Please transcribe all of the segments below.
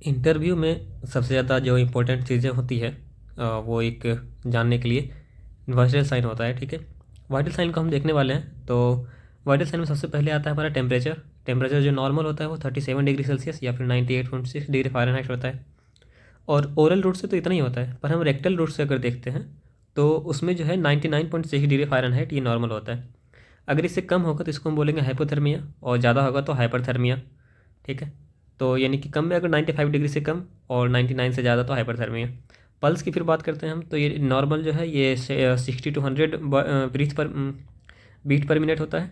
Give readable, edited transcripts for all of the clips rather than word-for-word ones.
Interview में सबसे ज़्यादा जो इम्पोर्टेंट चीज़ें होती है वो एक जानने के लिए वाइटल साइन होता है। ठीक है, वाइटल साइन को हम देखने वाले हैं। तो वाइटल साइन में सबसे पहले आता है हमारा टेम्परेचर। टेम्परेचर जो नॉर्मल होता है वो 37 डिग्री सेल्सियस या फिर 98.6 डिग्री फ़ारेनहाइट होता है। और ओरल रूट से तो इतना ही होता है, पर हम रेक्टल रूट से अगर देखते हैं तो उसमें जो है 99.6 डिग्री फ़ारेनहाइट ये नॉर्मल होता है। अगर इससे कम होगा तो इसको हम बोलेंगे हाइपोथर्मिया, और ज़्यादा होगा तो हाइपरथर्मिया। ठीक है, तो यानी कि कम में अगर 95 डिग्री से कम और 99 से ज़्यादा तो हाइपरथर्मिया। पल्स की फिर बात करते हैं हम, तो ये नॉर्मल जो है ये 60 टू 100 बीट पर मिनट होता है।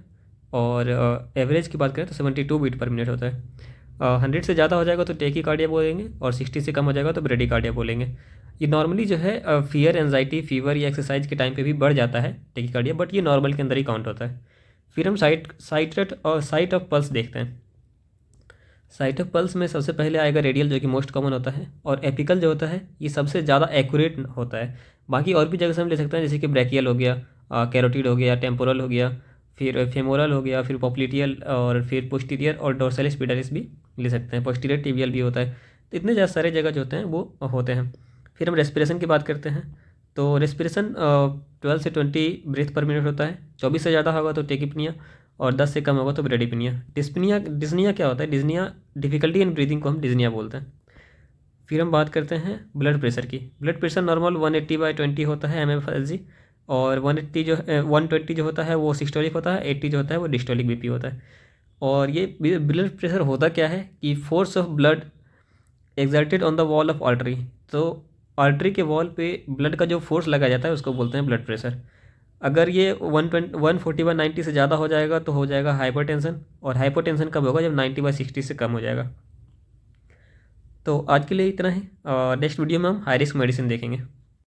और एवरेज की बात करें तो 72 बीट पर मिनट होता है। 100 से ज़्यादा हो जाएगा तो टेकीकार्डिया बोलेंगे, और 60 से कम हो जाएगा तो ब्रेडिकार्डिया बोलेंगे। ये नॉर्मली जो है फियर, एंजाइटी, फीवर या एक्सरसाइज के टाइम पे भी बढ़ जाता है टेकीकार्डिया, बट ये नॉर्मल के अंदर ही काउंट होता है। फिर हम साइट रेट और साइट ऑफ पल्स देखते हैं। साइट ऑफ पल्स में सबसे पहले आएगा रेडियल, जो कि मोस्ट कॉमन होता है, और एपिकल जो होता है ये सबसे ज़्यादा एक्यूरेट होता है। बाकी और भी जगह से हम ले सकते हैं, जैसे कि ब्रैकियल हो गया, कैरोटिड हो गया, टेम्पोरल हो गया, फिर फेमोरल हो गया, फिर पॉप्लिटियल, और फिर पोस्टीरियर और डोर्सैलिस पिडालिस भी ले सकते हैं। पोस्टीरियर टिबियल भी होता है। तो इतने ज़्यादा सारे जगह जो होते हैं वो होते हैं। फिर हम रेस्पिरेशन की बात करते हैं। तो रेस्पिरेशन 12 से 20 ब्रीथ पर मिनट होता है। 24 से ज़्यादा होगा तो टेकिपनिया, और 10 से कम होगा तो ब्रेडिपनिया। डिस्निया क्या होता है? डिस्निया डिफिकल्टी इन ब्रीदिंग को हम डिस्निया बोलते हैं। फिर हम बात करते हैं ब्लड प्रेशर की। ब्लड प्रेशर नॉर्मल 180/20 होता है mFLG, और 120 जो होता है वो सिस्टोलिक होता है, 80 जो होता है वो डिस्टोलिक बीपी होता है। और ये ब्लड प्रेशर होता क्या है कि force of blood exerted on the wall of artery. तो आर्टरी के वॉल पे ब्लड का जो फोर्स लगाया जाता है उसको बोलते हैं ब्लड प्रेशर। अगर ये 140/90 से ज़्यादा हो जाएगा तो हो जाएगा हाइपरटेंशन, और हाइपरटेंशन कब होगा? जब 90/60 से कम हो जाएगा। तो आज के लिए इतना ही। नेक्स्ट वीडियो में हम हाई रिस्क मेडिसिन देखेंगे।